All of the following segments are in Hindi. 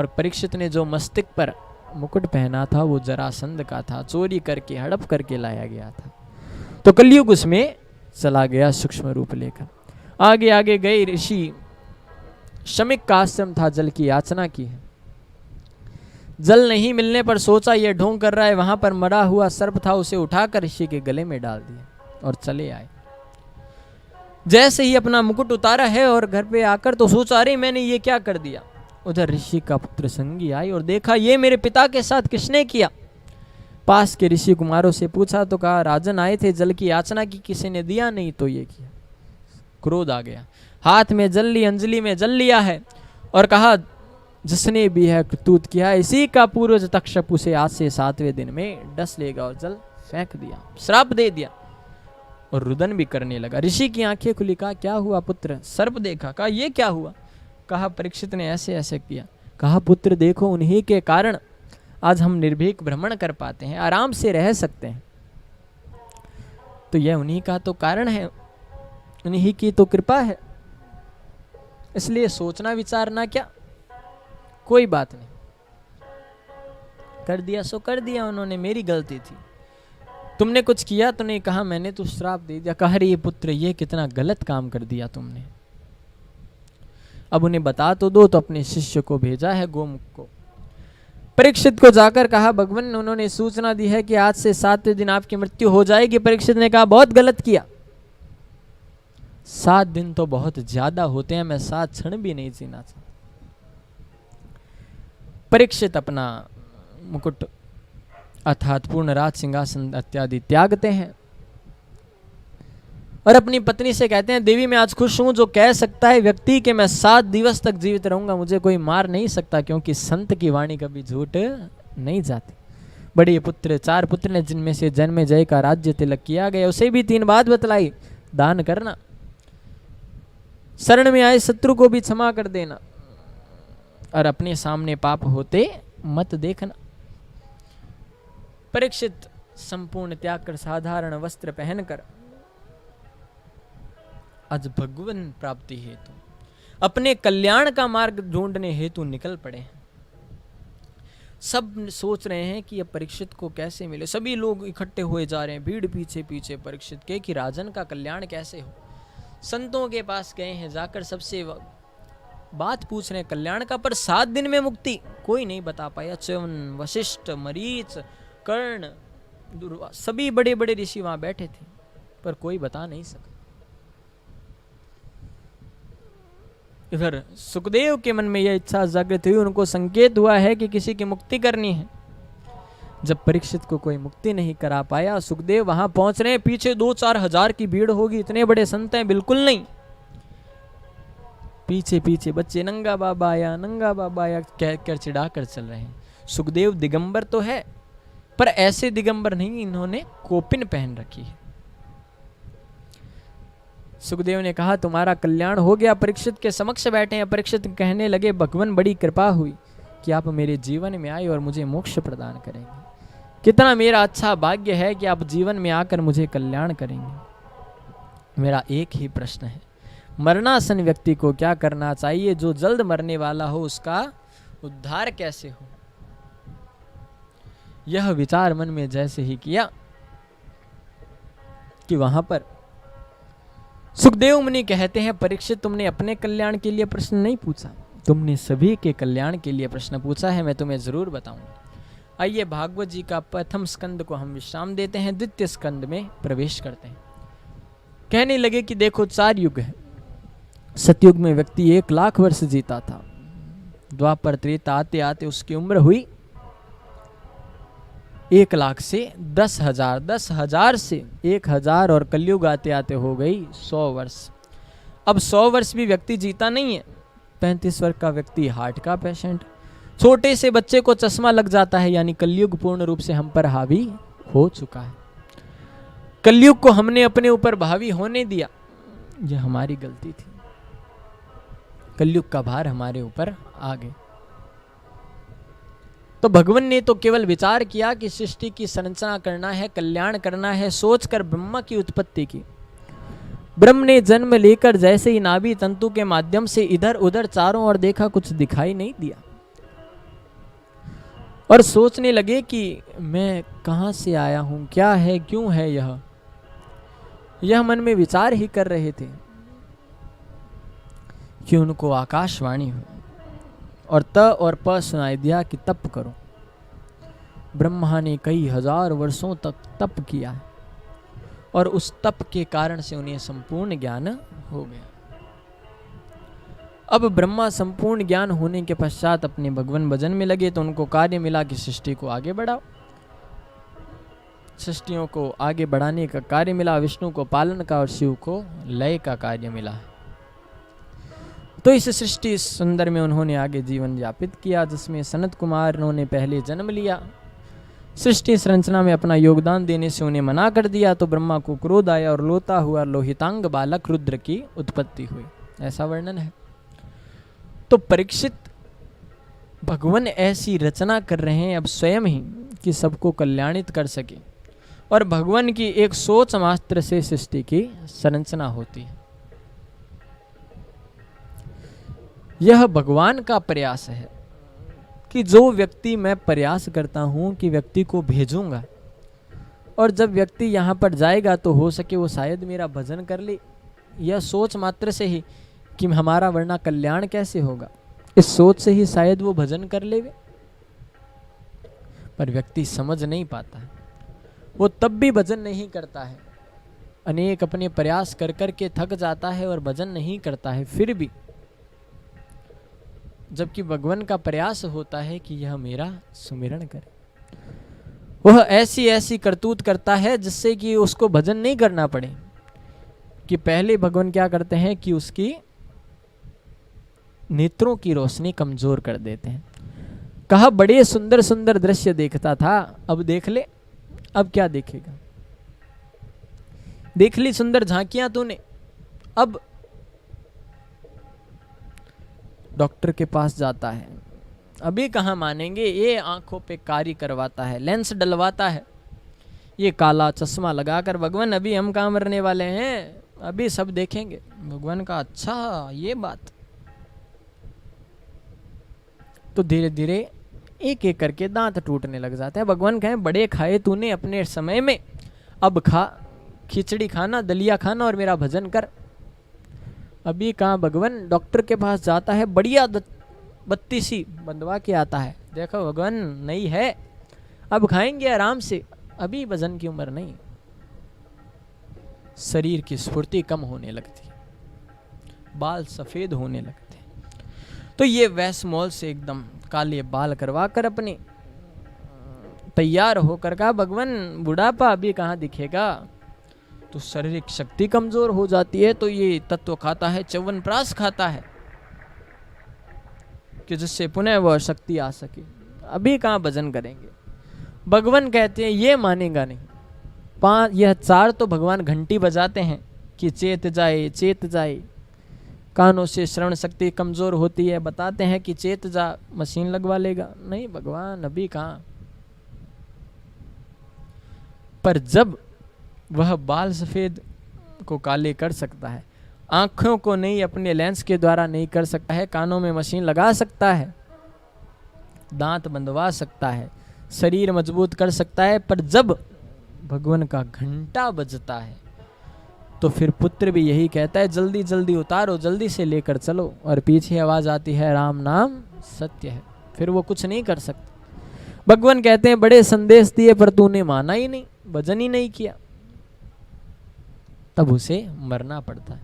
और परीक्षित ने जो मस्तक पर मुकुट पहना था वो जरासंध का था, चोरी करके हड़प करके लाया गया था। तो कलयुग उसमें चला गया सूक्ष्म रूप लेकर। आगे आगे गए ऋषि, शमिक का आश्रम था, जल की याचना की है। जल नहीं मिलने पर सोचा ये ढोंग कर रहा है, वहां पर मरा हुआ सर्प था, उसे उठाकर ऋषि के गले में डाल दिया और चले आए। जैसे ही अपना मुकुट उतारा है और घर पे आकर तो सोचा अरे मैंने ये क्या कर दिया। उधर ऋषि का पुत्र संगी आई और देखा ये मेरे पिता के साथ किसने किया। पास के ऋषि कुमारों से पूछा तो कहा राजन आए थे, जल की याचना की, किसी ने दिया नहीं तो ये किया। क्रोध आ गया, हाथ में जल ली, अंजलि में जल लिया है और कहा जिसने भी है करतूत किया इसी का पूर्वज तक्षक उसे आज से 7वें दिन में डस लेगा, और जल फेंक दिया, श्राप दे दिया और रुदन भी करने लगा। ऋषि की आंखें खुली, कहा क्या हुआ पुत्र? सर्प देखा, कहा ये क्या हुआ? कहा परीक्षित ने ऐसे ऐसे किया। कहा पुत्र देखो उन्हीं के कारण आज हम निर्भीक भ्रमण कर पाते हैं, आराम से रह सकते हैं। तो यह उन्हीं का तो कारण है, उन्हीं की तो कृपा है, इसलिए सोचना विचारना क्या, कोई बात नहीं, कर दिया सो कर दिया उन्होंने, मेरी गलती थी। तुमने कुछ किया तो नहीं, कहा मैंने तो श्राप दे दिया। कहा रे पुत्र ये कितना गलत काम कर दिया तुमने, अब उन्हें बता तो दो। तो अपने शिष्य को भेजा है गोमुख को। परीक्षित को जाकर कहा भगवान उन्होंने सूचना दी है कि आज से 7वें दिन आपकी मृत्यु हो जाएगी। परीक्षित ने कहा बहुत गलत किया, 7 दिन तो बहुत ज्यादा होते हैं, मैं 7 क्षण भी नहीं जीना चाहता। परीक्षित अपना मुकुट अर्थात पूर्ण राज सिंहासन इत्यादि त्यागते हैं और अपनी पत्नी से कहते हैं देवी मैं आज खुश हूं जो कह सकता है व्यक्ति कि मैं 7 दिवस तक जीवित रहूंगा, मुझे कोई मार नहीं सकता, क्योंकि संत की वाणी कभी झूठ नहीं जाती। बड़े पुत्र 4 पुत्र ने, जिनमें से जन्मेजय का राज्य तिलक किया गया, उसे भी 3 बात बतलाई, दान करना, शरण में आए शत्रु को भी क्षमा कर देना, और अपने सामने पाप होते मत देखना। परीक्षित संपूर्ण त्याग कर साधारण वस्त्र पहनकर आज भगवान प्राप्ति हेतु अपने कल्याण का मार्ग ढूंढने हेतु निकल पड़े हैं। सब सोच रहे हैं कि अब परीक्षित को कैसे मिले, सभी लोग इकट्ठे हुए जा रहे हैं, भीड़ पीछे पीछे परीक्षित के कि राजन का कल्याण कैसे हो। संतों के पास गए हैं, जाकर सबसे बात पूछ रहे हैं कल्याण का, पर 7 दिन में मुक्ति कोई नहीं बता पाया। च्यवन, वशिष्ठ, मरीच, कर्ण, सभी बड़े बड़े ऋषि वहां बैठे थे, पर कोई बता नहीं सका। इधर सुखदेव के मन में यह इच्छा जागृत हुई, उनको संकेत हुआ है कि किसी की मुक्ति करनी है। जब परीक्षित को कोई मुक्ति नहीं करा पाया, सुखदेव वहां पहुंच रहे हैं, पीछे 2-4 हजार की भीड़ होगी, इतने बड़े संत हैं, बिल्कुल नहीं। पीछे पीछे बच्चे नंगा बाबा आया कह कर चिढ़ा कर चल रहे हैं। सुखदेव दिगंबर तो है, पर ऐसे दिगंबर नहीं, इन्होंने कोपिन पहन रखी है। सुखदेव ने कहा तुम्हारा कल्याण हो गया। परीक्षित के समक्ष बैठे हैं। परीक्षित कहने लगे भगवान बड़ी कृपा हुई कि आप मेरे जीवन में आए और मुझे मोक्ष प्रदान करेंगे। कितना मेरा अच्छा भाग्य है कि आप जीवन में आकर मुझे कल्याण करेंगे। मेरा एक ही प्रश्न है, मरणासन व्यक्ति को क्या करना चाहिए? जो जल्द मरने वाला हो उसका उद्धार कैसे हो? यह विचार मन में जैसे ही किया कि वहां पर सुखदेव मुनि कहते हैं परीक्षित तुमने अपने कल्याण के लिए प्रश्न नहीं पूछा, तुमने सभी के कल्याण के लिए प्रश्न पूछा है। मैं तुम्हें जरूर बताऊंगा। आइए भागवत जी का प्रथम स्कंद को हम विश्राम देते हैं, द्वितीय स्कंद में प्रवेश करते हैं। कहने लगे कि देखो 4 युग है। सतयुग में व्यक्ति 1 लाख वर्ष जीता था। द्वापर त्रेता आते आते उसकी उम्र हुई 1 लाख से 10,000, 10,000 से 1,000 और कलयुग आते आते हो गई 100 वर्ष। अब 100 वर्ष भी व्यक्ति जीता नहीं है। 35 वर्ष का व्यक्ति हार्ट का पेशेंट, छोटे से बच्चे को चश्मा लग जाता है, यानी कलयुग पूर्ण रूप से हम पर हावी हो चुका है। कलयुग को हमने अपने ऊपर हावी होने दिया, यह हमारी गलती थी। कलयुग का भार हमारे ऊपर आ गया। तो भगवान ने तो केवल विचार किया कि सृष्टि की संरचना करना है, कल्याण करना है, सोचकर ब्रह्मा की उत्पत्ति की। ब्रह्म ने जन्म लेकर जैसे ही नाभि तंतु के माध्यम से इधर उधर चारों ओर देखा, कुछ दिखाई नहीं दिया। और सोचने लगे कि मैं कहाँ से आया हूँ, क्या है, क्यों है यह मन में विचार ही कर रहे थे कि उनको आकाशवाणी हुई और त और प सुनाई दिया कि तप करो। ब्रह्मा ने कई हजार वर्षों तक तप किया और उस तप के कारण से उन्हें संपूर्ण ज्ञान हो गया। अब ब्रह्मा संपूर्ण ज्ञान होने के पश्चात अपने भगवान भजन में लगे तो उनको कार्य मिला कि सृष्टि को आगे बढ़ाओ। सृष्टियों को आगे बढ़ाने का कार्य मिला, विष्णु को पालन का और शिव को लय का कार्य मिला। तो इस सृष्टि सुंदर में उन्होंने आगे जीवन यापित किया, जिसमें सनत कुमार उन्होंने पहले जन्म लिया। सृष्टि संरचना में अपना योगदान देने से उन्हें मना कर दिया तो ब्रह्मा को क्रोध आया और लोता हुआ लोहितांग बालक रुद्र की उत्पत्ति हुई, ऐसा वर्णन है। तो परीक्षित भगवान ऐसी रचना कर रहे हैं अब स्वयं ही कि सबको कल्याणित कर सके, और भगवान की एक सोच मात्र से सृष्टि की संरचना होती है। यह भगवान का प्रयास है कि जो व्यक्ति मैं प्रयास करता हूं कि व्यक्ति को भेजूंगा, और जब व्यक्ति यहाँ पर जाएगा तो हो सके वो शायद मेरा भजन कर ले। यह सोच मात्र से ही कि हमारा वरना कल्याण कैसे होगा, इस सोच से ही शायद वो भजन कर लेवे। पर व्यक्ति समझ नहीं पाता है, वो तब भी भजन नहीं करता है। अनेक अपने प्रयास कर कर के थक जाता है और भजन नहीं करता है फिर भी, जबकि भगवान का प्रयास होता है कि यह मेरा सुमिरन करे। वह ऐसी ऐसी करतूत करता है जिससे कि उसको भजन नहीं करना पड़े। कि पहले भगवान क्या करते हैं कि उसकी नेत्रों की रोशनी कमजोर कर देते हैं। कहा बड़े सुंदर सुंदर दृश्य देखता था, अब देख ले, अब क्या देखेगा। देख ली सुंदर झांकियां तूने, अब डॉक्टर के पास जाता है, अभी कहाँ मानेंगे। ये आंखों पे कार्य करवाता है, लेंस डलवाता है, ये काला चश्मा लगाकर भगवान अभी हम कहाँ मरने वाले हैं, अभी सब देखेंगे। भगवान का अच्छा ये बात। तो धीरे धीरे एक एक करके दांत टूटने लग जाते हैं। भगवान कहें बड़े खाए तूने अपने समय में, अब खा, खिचड़ी खाना, दलिया खाना और मेरा भजन कर। अभी कहाँ भगवान डॉक्टर के पास जाता है, बढ़िया बत्ती सी बंधवा के आता है, देखो भगवान नहीं है, अब खाएंगे आराम से, अभी भजन की उम्र नहीं। शरीर की स्फूर्ति कम होने लगती है, बाल सफेद होने लगते। तो ये वैश्मोल से एकदम काले बाल करवा कर अपने तैयार होकर का भगवान बुढ़ापा अभी कहाँ दिखेगा। तो शारीरिक शक्ति कमजोर हो जाती है, तो ये तत्व खाता है, च्यवनप्राश खाता है कि जिससे पुनः वह शक्ति आ सके। अभी कहाँ भजन करेंगे। भगवान कहते हैं ये मानेगा नहीं। यह चार तो भगवान घंटी बजाते हैं कि चेत जाए चेत जाए। कानों से श्रवण शक्ति कमजोर होती है, बताते हैं कि चेत जा, मशीन लगवा लेगा। नहीं भगवान अभी कहाँ। पर जब वह बाल सफेद को काले कर सकता है, आंखों को नहीं अपने लेंस के द्वारा नहीं कर सकता है, कानों में मशीन लगा सकता है, दांत बंधवा सकता है, शरीर मजबूत कर सकता है, पर जब भगवान का घंटा बजता है तो फिर पुत्र भी यही कहता है जल्दी जल्दी उतारो, जल्दी से लेकर चलो, और पीछे आवाज आती है राम नाम सत्य है। फिर वो कुछ नहीं कर सकते। भगवान कहते हैं बड़े संदेश दिए पर तूने माना ही नहीं, भजन ही नहीं किया, तब उसे मरना पड़ता है।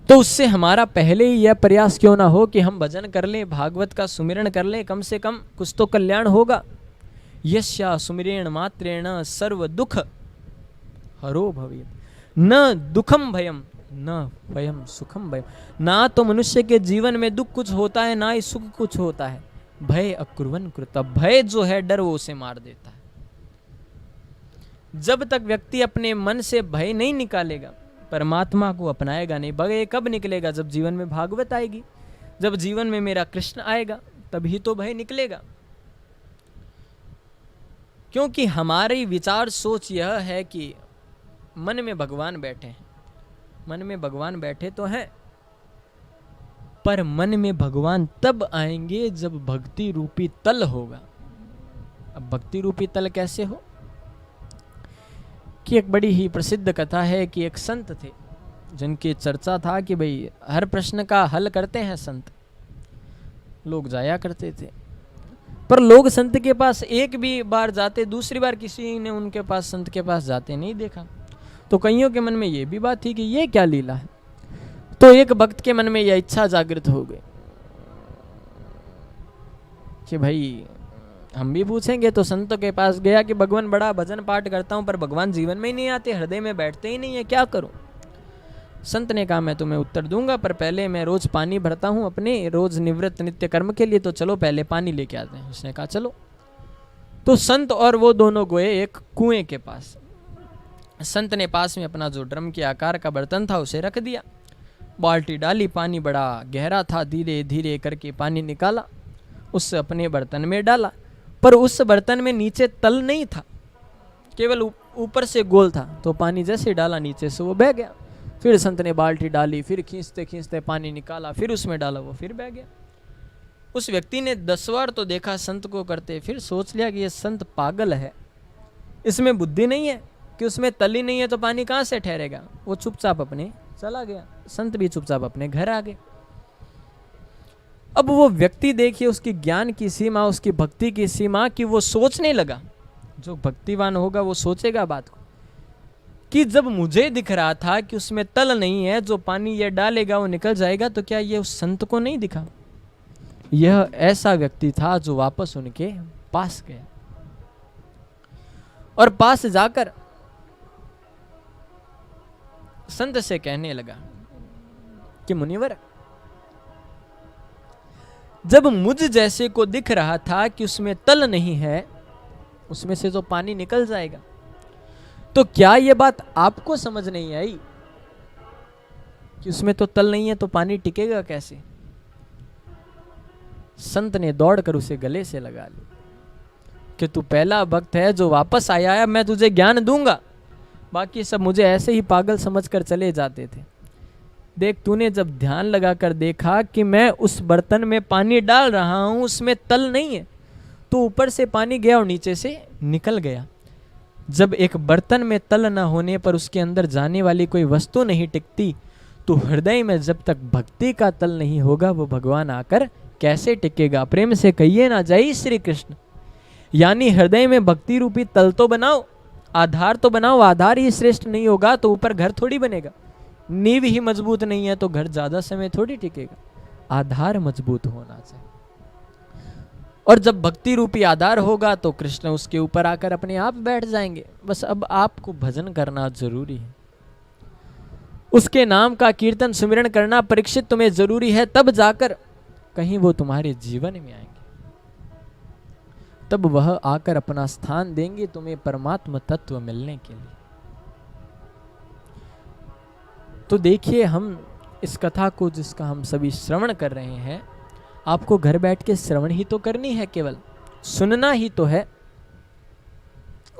तो उससे हमारा पहले ही यह प्रयास क्यों ना हो कि हम भजन कर लें, भागवत का सुमिरन कर लें, कम से कम कुछ तो कल्याण होगा। यस्या सुमिरेण मात्रेण सर्व दुख हरो भवेत्, न दुखम भयम न भयम सुखम भयम। ना तो मनुष्य के जीवन में दुख कुछ होता है, ना ही सुख कुछ होता है। भय अकुर्वन कृत, भय जो है डर वो उसे मार देता है। जब तक व्यक्ति अपने मन से भय नहीं निकालेगा, परमात्मा को अपनाएगा नहीं, भय कब निकलेगा? जब जीवन में भागवत आएगी, जब जीवन में मेरा कृष्ण आएगा, तभी तो भय निकलेगा। क्योंकि हमारी विचार सोच यह है कि मन में भगवान बैठे हैं, मन में भगवान बैठे तो हैं, पर मन में भगवान तब आएंगे जब भक्ति रूपी तल होगा। अब भक्ति रूपी तल कैसे हो? कि एक बड़ी ही प्रसिद्ध कथा है कि एक संत थे जिनकी चर्चा था कि भाई हर प्रश्न का हल करते हैं संत। लोग जाया करते थे, पर लोग संत के पास एक भी बार जाते, दूसरी बार किसी ने उनके पास संत के पास जाते नहीं देखा। तो कईयों के मन में ये भी बात थी कि ये क्या लीला है। तो एक भक्त के मन में यह इच्छा जागृत हो गई कि भाई हम भी पूछेंगे। तो संतों के पास गया कि भगवान बड़ा भजन पाठ करता हूं पर भगवान जीवन में ही नहीं आते, हृदय में बैठते ही नहीं है, क्या करूं? संत ने कहा मैं तुम्हें उत्तर दूंगा, पर पहले मैं रोज पानी भरता हूं अपने रोज निवृत्त नित्य कर्म के लिए, तो चलो पहले पानी लेके आते हैं। उसने कहा चलो। तो संत और वो दोनों गए एक कुएं के पास। संत ने पास में अपना जो ड्रम के आकार का बर्तन था उसे रख दिया, बाल्टी डाली, पानी बड़ा गहरा था, धीरे धीरे करके पानी निकाला, उस अपने बर्तन में डाला। पर उस बर्तन में नीचे तल नहीं था, केवल ऊपर से गोल था। तो पानी जैसे डाला नीचे से वो बह गया। फिर संत ने बाल्टी डाली, फिर खींचते खींचते पानी निकाला, फिर उसमें डाला, वो फिर बह गया। उस व्यक्ति ने 10 बार तो देखा संत को करते, फिर सोच लिया कि ये संत पागल है, इसमें बुद्धि नहीं है कि उसमें तली नहीं है तो पानी कहाँ से ठहरेगा। वो चुपचाप अपने चला गया, संत भी चुपचाप अपने घर आ गए। अब वो व्यक्ति देखिए, उसकी ज्ञान की सीमा, उसकी भक्ति की सीमा, कि वो सोचने लगा, जो भक्तिवान होगा वो सोचेगा बात को, कि जब मुझे दिख रहा था कि उसमें तल नहीं है, जो पानी ये डालेगा वो निकल जाएगा, तो क्या ये उस संत को नहीं दिखा? यह ऐसा व्यक्ति था जो वापस उनके पास गया और पास जाकर संत से कहने लगा कि मुनिवर, जब मुझ जैसे को दिख रहा था कि उसमें तल नहीं है, उसमें से तो पानी निकल जाएगा, तो क्या यह बात आपको समझ नहीं आई कि उसमें तो तल नहीं है तो पानी टिकेगा कैसे? संत ने दौड़कर उसे गले से लगा लिया कि तू पहला भक्त है जो वापस आया है, मैं तुझे ज्ञान दूंगा, बाकी सब मुझे ऐसे ही पागल समझकर चले जाते थे। देख, तूने जब ध्यान लगाकर देखा कि मैं उस बर्तन में पानी डाल रहा हूं, उसमें तल नहीं है, तो ऊपर से पानी गया और नीचे से निकल गया। जब एक बर्तन में तल न होने पर उसके अंदर जाने वाली कोई वस्तु नहीं टिकती, तो हृदय में जब तक भक्ति का तल नहीं होगा वो भगवान आकर कैसे टिकेगा? प्रेम से कहिए ना, जय श्री कृष्ण। यानी हृदय में भक्ति रूपी तल तो बनाओ, आधार तो बनाओ। आधार ही श्रेष्ठ नहीं होगा तो ऊपर घर थोड़ी बनेगा। नींव ही मजबूत नहीं है तो घर ज्यादा समय थोड़ी टिकेगा। आधार मजबूत होना चाहिए, और जब भक्ति रूपी आधार होगा तो कृष्ण उसके ऊपर आकर अपने आप बैठ जाएंगे। बस अब आपको भजन करना जरूरी है, उसके नाम का कीर्तन सुमिरन करना परीक्षित तुम्हें जरूरी है, तब जाकर कहीं वो तुम्हारे जीवन में आएंगे, तब वह आकर अपना स्थान देंगे तुम्हें परमात्मा तत्व मिलने के लिए। तो देखिए, हम इस कथा को जिसका हम सभी श्रवण कर रहे हैं, आपको घर बैठ के श्रवण ही तो करनी है, केवल सुनना ही तो है,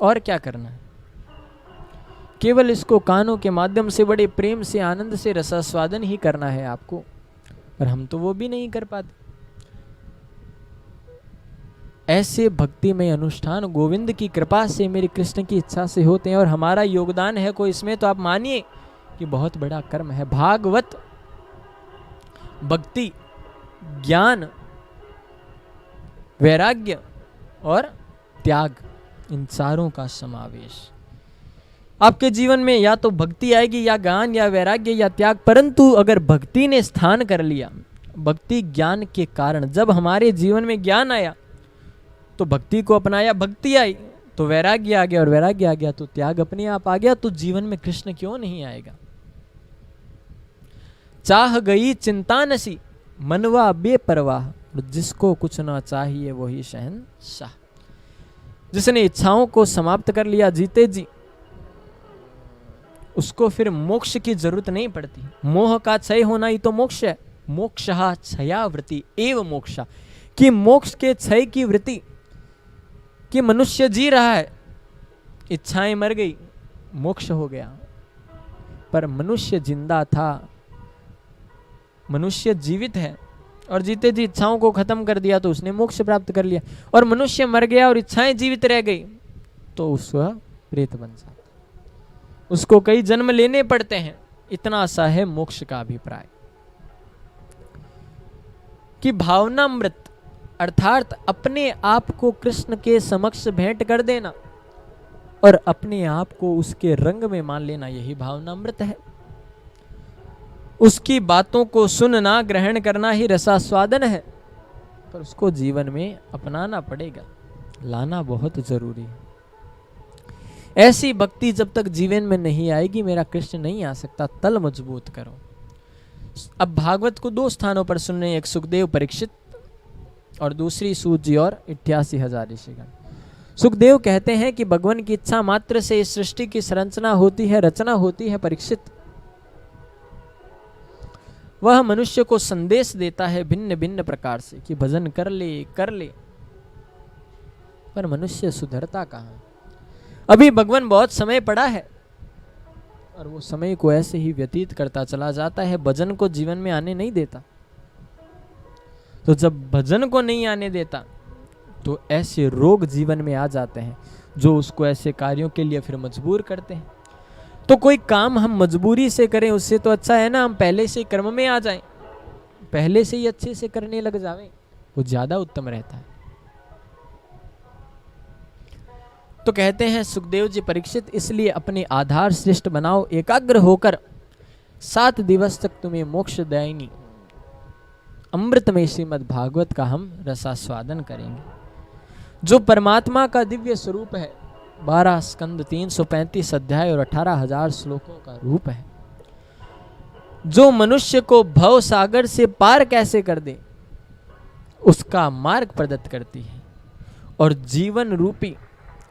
और क्या करना है? केवल इसको कानों के माध्यम से बड़े प्रेम से आनंद से रसास्वादन ही करना है आपको, पर हम तो वो भी नहीं कर पाते। ऐसे भक्तिमय अनुष्ठान गोविंद की कृपा से, मेरी कृष्ण की इच्छा से होते हैं, और हमारा योगदान है कोई इसमें, तो आप मानिए कि बहुत बड़ा कर्म है। भागवत, भक्ति, ज्ञान, वैराग्य और त्याग, इन चारों का समावेश आपके जीवन में। या तो भक्ति आएगी, या ज्ञान, या वैराग्य, या त्याग। परंतु अगर भक्ति ने स्थान कर लिया, भक्ति ज्ञान के कारण, जब हमारे जीवन में ज्ञान आया तो भक्ति को अपनाया, भक्ति आई तो वैराग्य आ गया, और वैराग्य आ गया तो त्याग अपने आप आ गया। तो जीवन में कृष्ण क्यों नहीं आएगा? चाह गई चिंता नसी, मनवा बेपरवाह, जिसको कुछ ना चाहिए वही शहंशाह। जिसने इच्छाओं को समाप्त कर लिया जीते जी, उसको फिर मोक्ष की जरूरत नहीं पड़ती। मोह का क्षय होना ही तो मोक्ष है। मोक्षः क्षयावृत्ति एव मोक्षा, कि मोक्ष के क्षय की वृत्ति, कि मनुष्य जी रहा है, इच्छाएं मर गई, मोक्ष हो गया। पर मनुष्य जिंदा था, मनुष्य जीवित है, और जीते जी इच्छाओं को खत्म कर दिया तो उसने मोक्ष प्राप्त कर लिया। और मनुष्य मर गया और इच्छाएं जीवित रह गई तो उसका प्रेत बन जाता, उसको कई जन्म लेने पड़ते हैं। इतना सा है मोक्ष का अभिप्राय कि भावनामृत अर्थात अपने आप को कृष्ण के समक्ष भेंट कर देना और अपने आप को उसके रंग में मान लेना, यही भावनामृत है। उसकी बातों को सुनना ग्रहण करना ही रसास्वादन है, पर उसको जीवन में अपनाना पड़ेगा, लाना बहुत जरूरी है। ऐसी भक्ति जब तक जीवन में नहीं आएगी मेरा कृष्ण नहीं आ सकता। तल मजबूत करो। अब भागवत को दो स्थानों पर सुनने, एक सुखदेव परीक्षित और दूसरी सूत जी और 88,000 ऋषिगण। सुखदेव कहते हैं कि भगवान की इच्छा मात्र से इस सृष्टि की संरचना होती है, रचना होती है। परीक्षित, वह मनुष्य को संदेश देता है भिन्न भिन्न प्रकार से कि भजन कर ले, पर मनुष्य सुधरता कहाँ। अभी भगवान बहुत समय पड़ा है और वो समय को ऐसे ही व्यतीत करता चला जाता है, भजन को जीवन में आने नहीं देता। तो जब भजन को नहीं आने देता तो ऐसे रोग जीवन में आ जाते हैं जो उसको ऐसे कार्यों के लिए फिर मजबूर करते हैं। तो कोई काम हम मजबूरी से करें उससे तो अच्छा है ना हम पहले से कर्म में आ जाएं, पहले से ही अच्छे से करने लग जावें, वो ज्यादा उत्तम रहता है। तो कहते हैं सुखदेव जी परीक्षित, इसलिए अपने आधार श्रेष्ठ बनाओ, एकाग्र होकर 7 दिवस तक तुम्हें मोक्षदायिनी अमृतमय श्रीमद् भागवत का हम रसास्वादन करेंगे, जो परमात्मा का दिव्य स्वरूप है। 12 स्कंद 335 अध्याय और 18,000 श्लोकों का रूप है, जो मनुष्य को भव सागर से पार कैसे कर दे उसका मार्ग प्रदत्त करती है। और जीवन रूपी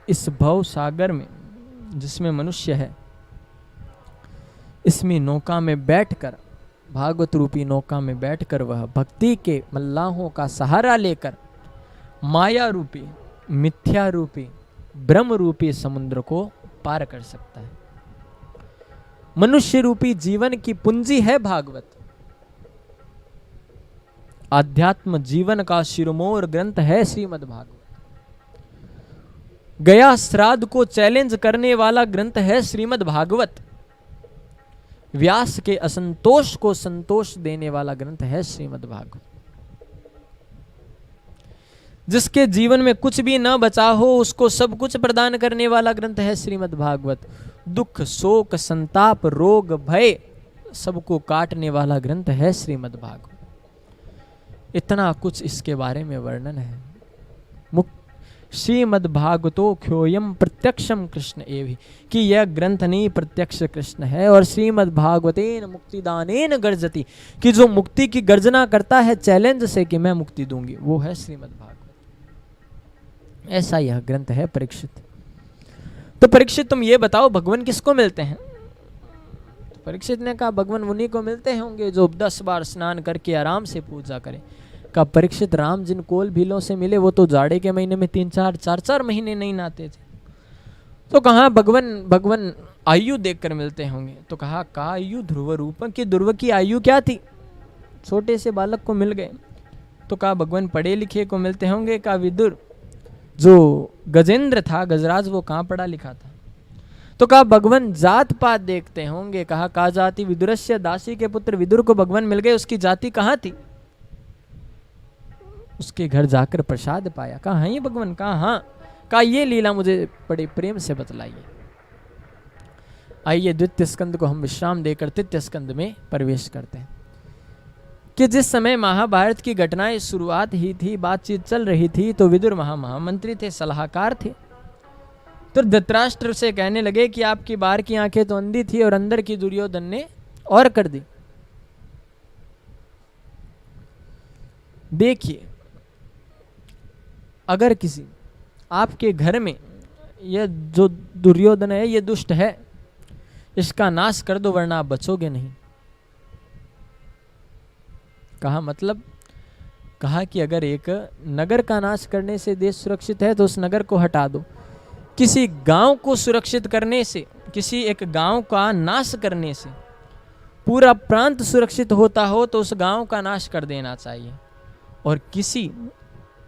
इस भव सागर में जिसमें मनुष्य है, इसमें नौका में बैठकर, भागवत रूपी नौका में बैठकर वह भक्ति के मल्लाहों का सहारा लेकर माया रूपी, मिथ्या रूपी, ब्रह्म रूपी समुद्र को पार कर सकता है। मनुष्य रूपी जीवन की पूंजी है भागवत। आध्यात्म जीवन का शिरोमोर ग्रंथ है श्रीमद् भागवत। गया श्राद्ध को चैलेंज करने वाला ग्रंथ है श्रीमद् भागवत। व्यास के असंतोष को संतोष देने वाला ग्रंथ है श्रीमद् भागवत। जिसके जीवन में कुछ भी न बचा हो उसको सब कुछ प्रदान करने वाला ग्रंथ है श्रीमद् भागवत। दुख, शोक, संताप, रोग, भय सबको काटने वाला ग्रंथ है श्रीमद् भागवत। इतना कुछ इसके बारे में वर्णन है। श्रीमद् भागवतो ख्योयम प्रत्यक्षम कृष्ण एवि, कि यह ग्रंथ नहीं प्रत्यक्ष कृष्ण है। और श्रीमद् भागवतेन मुक्तिदानेन गर्जति, कि जो मुक्ति की गर्जना करता है चैलेंज से कि मैं मुक्ति दूंगी, वो है श्रीमद् भागवत। ऐसा यह ग्रंथ है परीक्षित। तो परीक्षित तुम ये बताओ भगवान किसको मिलते हैं? तो परीक्षित ने कहा भगवान उन्हीं को मिलते होंगे जो 10 बार स्नान करके आराम से पूजा करें। का परीक्षित, राम जिन कोल भीलों से मिले वो तो जाड़े के महीने में 3-4, 4-4 महीने नहीं नहाते थे। तो कहा भगवान आयु देखकर मिलते होंगे। तो कहा का आयु ध्रुव रूप, की ध्रुव की आयु क्या थी, छोटे से बालक को मिल गए। तो कहा भगवान पढ़े लिखे को मिलते होंगे। का विदुर जो गजेंद्र था, गजराज, वो कहाँ पढ़ा लिखा था। तो कहा भगवान जात पात देखते होंगे। कहा का जाति विदुरस्य, दासी के पुत्र विदुर को भगवान मिल गए, उसकी जाति कहाँ थी? उसके घर जाकर प्रसाद पाया। कहा हाँ ये भगवान? कहा हाँ। कहा ये लीला मुझे बड़े प्रेम से बतलाइए। आइए द्वितीय स्कंद को हम विश्राम देकर तृतीय स्कंद में प्रवेश करते हैं कि जिस समय महाभारत की घटनाएं शुरुआत ही थी, बातचीत चल रही थी, तो विदुर महामंत्री थे, सलाहकार थे। तो धृतराष्ट्र से कहने लगे कि आपकी बाहर की आंखें तो अंधी थी और अंदर की दुर्योधन ने और कर दी। देखिए अगर किसी आपके घर में यह जो दुर्योधन है ये दुष्ट है, इसका नाश कर दो वरना आप बचोगे नहीं। कहा मतलब? कहा कि अगर एक नगर का नाश करने से देश सुरक्षित है तो उस नगर को हटा दो। किसी गांव को सुरक्षित करने से, किसी एक गांव का नाश करने से पूरा प्रांत सुरक्षित होता हो तो उस गांव का नाश कर देना चाहिए, और किसी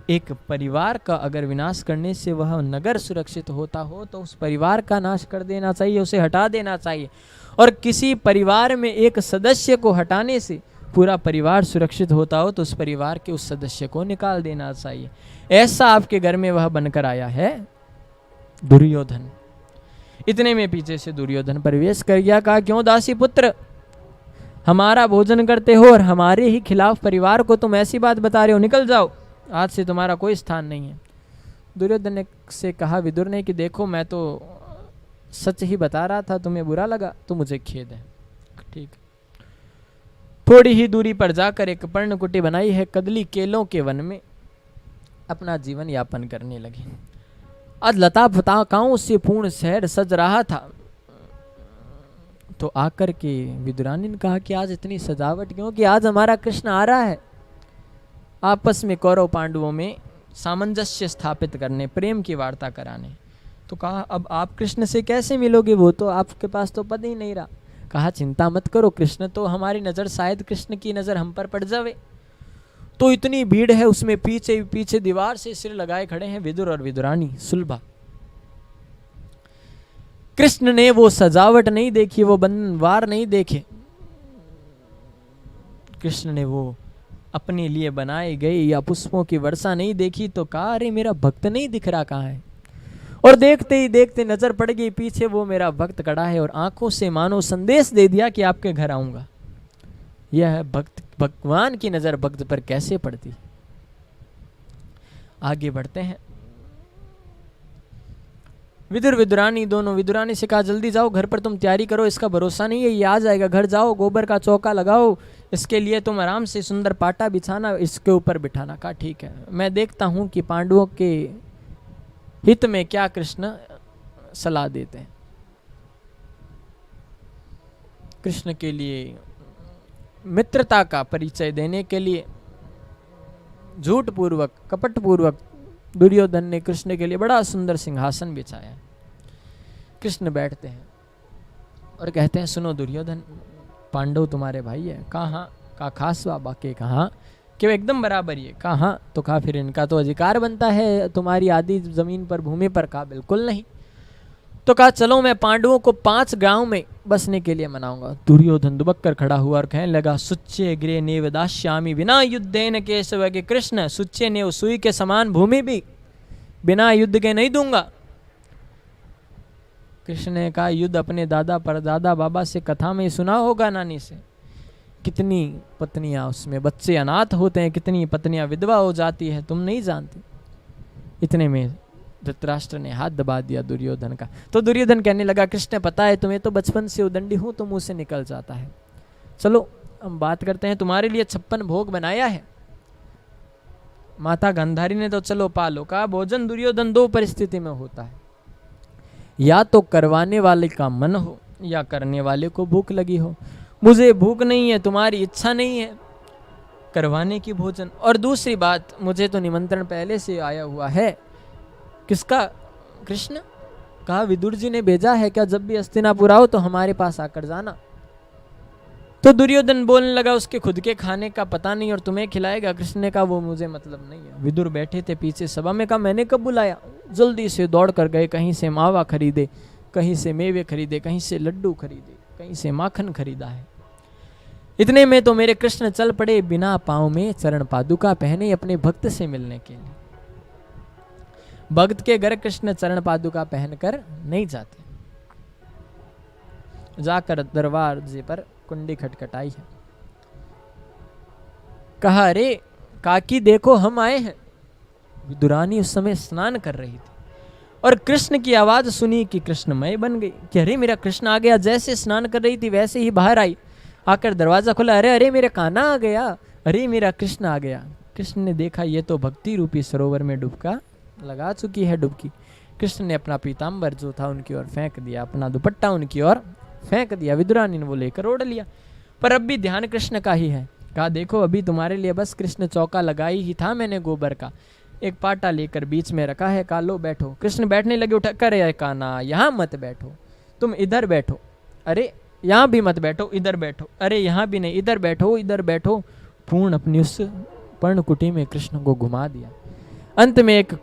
एक परिवार का अगर विनाश करने से वह नगर सुरक्षित होता हो तो उस परिवार का नाश कर देना चाहिए, उसे हटा देना चाहिए, और किसी परिवार में एक सदस्य को हटाने से पूरा परिवार सुरक्षित होता हो तो उस परिवार के उस सदस्य को निकाल देना चाहिए। ऐसा आपके घर में वह बनकर आया है दुर्योधन। इतने में पीछे से दुर्योधन प्रवेश कर गया। कहा, क्यों दासी पुत्र, हमारा भोजन करते हो और हमारे ही खिलाफ परिवार को तुम ऐसी बात बता रहे हो, निकल जाओ, आज से तुम्हारा कोई स्थान नहीं है। दुर्योधन ने से कहा विदुर ने कि देखो मैं तो सच ही बता रहा था, तुम्हें बुरा लगा तो मुझे खेद है। ठीक। थोड़ी ही दूरी पर जाकर एक पर्णकुटी बनाई है, कदली केलों के वन में अपना जीवन यापन करने लगे। आज लता फताकाओं से पूर्ण शहर सज रहा था, तो आकर के विदुरानी ने कहा कि आज इतनी सजावट क्यों, कि आज हमारा कृष्ण आ रहा है आपस में कौरव पांडवों में सामंजस्य स्थापित करने, प्रेम की वार्ता कराने। तो कहा अब आप कृष्ण से कैसे मिलोगे, वो तो आपके पास तो पद ही नहीं रहा। कहा चिंता मत करो, कृष्ण तो हमारी नज़र, शायद कृष्ण की नज़र हम पर पड़ जावे। तो इतनी भीड़ है, उसमें पीछे पीछे दीवार से सिर लगाए खड़े हैं विदुर और विदुरानी सुलभा। कृष्ण ने वो सजावट नहीं देखी, वो बनवार नहीं देखे, कृष्ण ने वो अपने लिए बनाए गए या पुष्पों की वर्षा नहीं देखी। तो कहा अरे मेरा भक्त नहीं दिख रहा कहाँ है, और देखते ही देखते नजर पड़ गई पीछे वो मेरा भक्त खड़ा है, और आंखों से मानो संदेश दे दिया कि आपके घर आऊंगा। यह भक्त, भगवान की नजर भक्त पर कैसे पड़ती। आगे बढ़ते हैं। विदुर विदुरानी दोनों, विदुरानी से कहा जल्दी जाओ घर पर तुम तैयारी करो, इसका भरोसा नहीं है ये आ जाएगा, घर जाओ गोबर का चौका लगाओ, इसके लिए तुम आराम से सुंदर पाटा बिछाना, इसके ऊपर बिठाना। कहा ठीक है, मैं देखता हूं कि पांडवों के हित में क्या कृष्ण सलाह देते हैं। कृष्ण के लिए मित्रता का परिचय देने के लिए झूठ पूर्वक कपट पूर्वक दुर्योधन ने कृष्ण के लिए बड़ा सुंदर सिंहासन बिछाया। कृष्ण बैठते हैं और कहते हैं सुनो दुर्योधन, पांडव तुम्हारे भाई है। कहा का खास वा बाके, कहा कि वो एकदम बराबर ही है। कहा तो कहा फिर इनका तो अधिकार बनता है तुम्हारी आदि जमीन पर, भूमि पर। कहा बिल्कुल नहीं। तो कहा चलो मैं पांडवों को 5 गांव में बसने के लिए मनाऊंगा। दुर्योधन दुबक कर खड़ा हुआ और कहने लगा सुच्चे गृह नेव दास्यामि विना युद्धेन केशव के। कृष्ण सुच्चे नेव सुई के समान भूमि भी बिना युद्ध के नहीं दूंगा। कृष्ण ने कहा युद्ध अपने दादा परदादा बाबा से कथा में सुना होगा, नानी से, कितनी पत्नियां उसमें बच्चे अनाथ होते हैं, कितनी पत्नियां विधवा हो जाती है, तुम नहीं जानती। इतने में धृतराष्ट्र ने हाथ दबा दिया दुर्योधन का। तो दुर्योधन कहने लगा कृष्ण पता है तुम्हें तो बचपन से उदंडी हूं तो मुंह से निकल जाता है। चलो हम बात करते हैं, तुम्हारे लिए 56 भोग बनाया है माता गांधारी ने, तो चलो पालो। का भोजन दुर्योधन 2 परिस्थिति में होता है, या तो करवाने वाले का मन हो या करने वाले को भूख लगी हो। मुझे भूख नहीं है, तुम्हारी इच्छा नहीं है करवाने की भोजन, और दूसरी बात मुझे तो निमंत्रण पहले से आया हुआ है। किसका? कृष्ण। कहा विदुर जी ने भेजा है क्या, जब भी हस्तिनापुर आओ तो हमारे पास आकर जाना। तो दुर्योधन बोलने लगा उसके खुद के खाने का पता नहीं और तुम्हें खिलाएगा। कृष्ण ने कहा वो मुझे मतलब नहीं है। विदुर बैठे थे पीछे सभा में। कहा मैंने कब बुलाया। जल्दी से दौड़ कर गए, कहीं से मावा खरीदे, कहीं से मेवे खरीदे, कहीं से लड्डू खरीदे, कहीं से माखन खरीदा है। इतने में तो मेरे कृष्ण चल पड़े बिना पांव में चरण पादुका पहने अपने भक्त से मिलने के लिए। भक्त के घर कृष्ण चरण पादुका पहनकर नहीं जाते। जाकर दरवाजे पर कुंडी खटखटाई है। कहा अरे काकी देखो हम आए हैं। विदुरानी उस समय स्नान कर रही थी और कृष्ण की आवाज सुनी कि कृष्णमय बन गई कि अरे मेरा कृष्ण आ गया। जैसे स्नान कर रही थी वैसे ही बाहर आई, आकर दरवाजा खोला। अरे अरे मेरा कान्हा आ गया, अरे मेरा कृष्ण आ गया। कृष्ण ने देखा ये तो भक्ति रूपी सरोवर में डुबका लगा चुकी है डुबकी। कृष्ण ने अपना पीताम्बर जो था उनकी ओर फेंक दिया, अपना दुपट्टा उनकी ओर फेंक दिया। विदुरानी ने वो लेकर ओढ़ लिया, पर अब भी ध्यान कृष्ण का ही है। कहा देखो अभी तुम्हारे लिए बस कृष्ण चौका लगाई ही था मैंने गोबर का, एक पाटा लेकर बीच में रखा है। कहा लो बैठो। कृष्ण बैठने लगे। उठा कर कान्हा यहाँ मत बैठो, तुम इधर बैठो। अरे यहाँ भी मत बैठो, इधर बैठो, अरे यहाँ भी नहीं, इधर बैठो, इधर बैठो। पूर्ण अपनी उस पर्णकुटी में कृष्ण को घुमा दिया। अंत में एक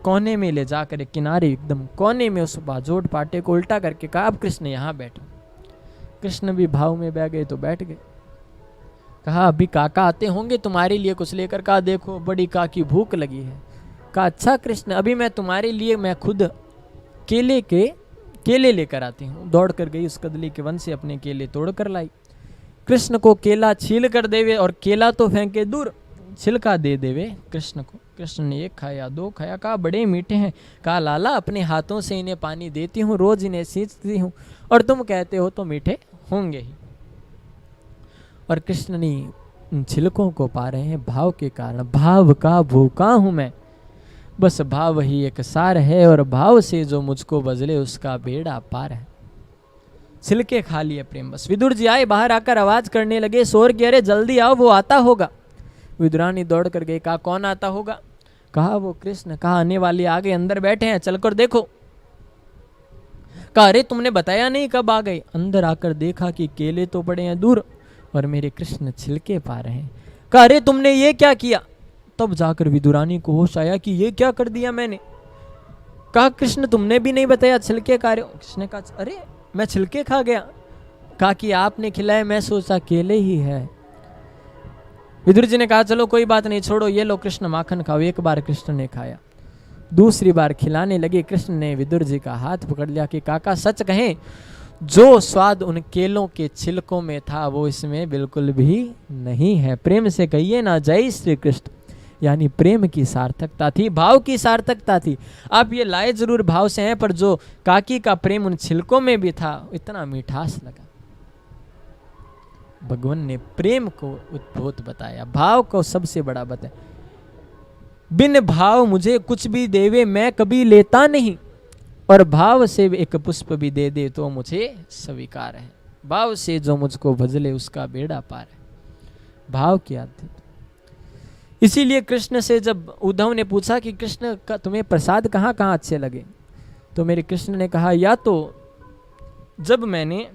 कोने में ले जाकर, एक किनारे एकदम कोने में उस बाजोट पाटे को उल्टा करके कहा अब कृष्ण यहाँ बैठो। कृष्ण भी भाव में बैठ गए तो बैठ गए। कहा अभी काका आते होंगे तुम्हारे लिए कुछ लेकर। कहा देखो बड़ी काकी भूख लगी है। कहा अच्छा कृष्ण, अभी मैं तुम्हारे लिए मैं खुद केले लेकर आती हूँ। दौड़ कर गई, उस कदली के वन से अपने केले तोड़ कर लाई। कृष्ण को केला छील कर देवे, और केला तो फेंके दूर, छिलका दे देवे कृष्ण को। कृष्ण ने एक खाया, दो खाया। कहा बड़े मीठे हैं। कहा लाला अपने हाथों से इन्हें पानी देती हूँ, रोज इन्हें सींचती हूँ, और तुम कहते हो तो मीठे होंगे ही। और कृष्ण ने उन छिलकों को पा रहे हैं भाव के कारण। भाव का भूखा हूं मैं, बस भाव ही एक सार है, और भाव से जो मुझको बदले उसका बेड़ा पार है। छिलके खा लिए प्रेम बस। विदुर जी आए, बाहर आकर आवाज करने लगे, शोर किया अरे जल्दी आओ वो आता होगा। विदुरानी दौड़ कर गई। कहा कौन आता होगा? कहा वो कृष्ण। कहा आने वाले आगे अंदर बैठे हैं, चलकर देखो। कहा अरे तुमने बताया नहीं कब आ गए? अंदर आकर देखा कि केले तो पड़े हैं दूर और मेरे कृष्ण छिलके पा रहे हैं। कहा अरे तुमने ये क्या किया? तब जाकर विदुरानी को होश आया कि ये क्या कर दिया मैंने। कहा कृष्ण तुमने भी नहीं बताया छिलके खा रहे हो। कृष्ण ने कहा अरे मैं छिलके खा गया। कहा कि आपने खिलाए, मैं सोचा केले ही है। विदुर जी ने कहा चलो कोई बात नहीं, छोड़ो, ये लो कृष्ण माखन खाओ। एक बार कृष्ण ने खाया, दूसरी बार खिलाने लगे। कृष्ण ने विदुर जी का हाथ पकड़ लिया कि काका सच कहें, जो स्वाद उन केलों के छिलकों में था वो इसमें बिल्कुल भी नहीं है। प्रेम से कहिए ना जय श्री कृष्ण। यानी प्रेम की सार्थकता थी, भाव की सार्थकता थी। आप ये लाए जरूर भाव से हैं, पर जो काकी का प्रेम उन छिलकों में भी था, इतना मिठास लगा। भगवान ने प्रेम को उद्भूत बताया, भाव को सबसे बड़ा बताया। बिन भाव मुझे कुछ भी देवे मैं कभी लेता नहीं, और भाव से एक पुष्प भी दे दे तो मुझे स्वीकार है। भाव से जो मुझको भजले उसका बेड़ा पार है। भाव की आदत। इसीलिए कृष्ण से जब उद्धव ने पूछा कि कृष्ण का तुम्हें प्रसाद कहाँ कहाँ अच्छे लगे, तो मेरे कृष्ण ने कहा या तो जब मैंने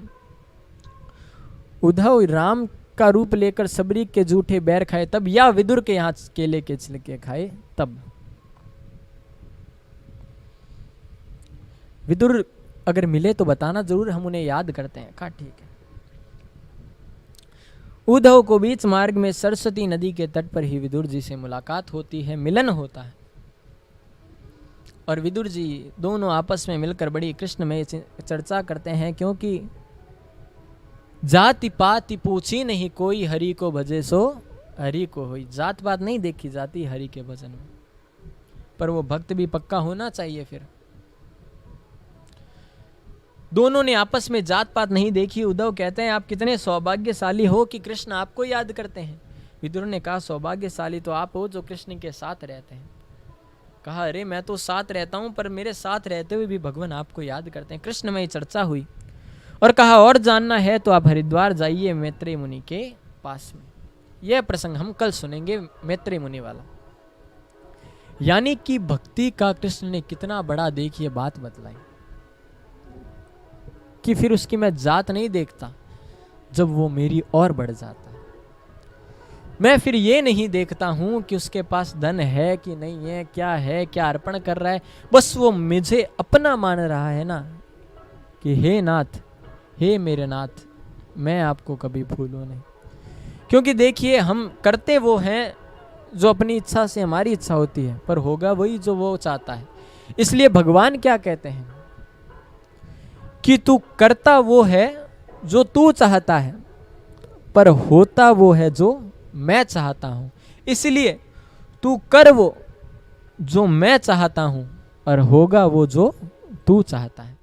उद्धव राम का रूप लेकर सबरी के जूठे बैर खाए तब, या विदुर के यहाँ केले के छिलके खाए तब। विदुर अगर मिले तो बताना जरूर, हम उन्हें याद करते हैं। कहा ठीक है। उद्धव को बीच मार्ग में सरस्वती नदी के तट पर ही विदुर जी से मुलाकात होती है, मिलन होता है। और विदुर जी दोनों आपस में मिलकर बड़ी कृष्ण में चर्चा करते हैं, क्योंकि जाति पाति पूछी नहीं कोई, हरि को भजे सो हरि को होई। जात पात नहीं देखी जाती हरि के भजन में, पर वो भक्त भी पक्का होना चाहिए। फिर दोनों ने आपस में जात पात नहीं देखी। उद्धव कहते हैं आप कितने सौभाग्यशाली हो कि कृष्ण आपको याद करते हैं। विदुर ने कहा सौभाग्यशाली तो आप हो जो कृष्ण के साथ रहते हैं। कहा अरे मैं तो साथ रहता हूं, पर मेरे साथ रहते हुए भी भगवान आपको याद करते हैं। कृष्ण में चर्चा हुई और कहा और जानना है तो आप हरिद्वार जाइए मैत्रेय मुनि के पास में। यह प्रसंग हम कल सुनेंगे, मैत्रेय मुनि वाला। यानी कि भक्ति का कृष्ण ने कितना बड़ा देखिए बात बतलाई कि फिर उसकी मैं जात नहीं देखता, जब वो मेरी और बढ़ जाता है। मैं फिर ये नहीं देखता हूं कि उसके पास धन है कि नहीं है, क्या है, क्या अर्पण कर रहा है। बस वो मुझे अपना मान रहा है ना, कि हे नाथ, हे मेरे नाथ, मैं आपको कभी भूलूं नहीं। क्योंकि देखिए हम करते वो हैं जो अपनी इच्छा से हमारी इच्छा होती है, पर होगा वही जो वो चाहता है। इसलिए भगवान क्या कहते हैं कि तू करता वो है जो तू चाहता है, पर होता वो है जो मैं चाहता हूं। इसलिए तू कर वो जो मैं चाहता हूं, और होगा वो जो तू चाहता है।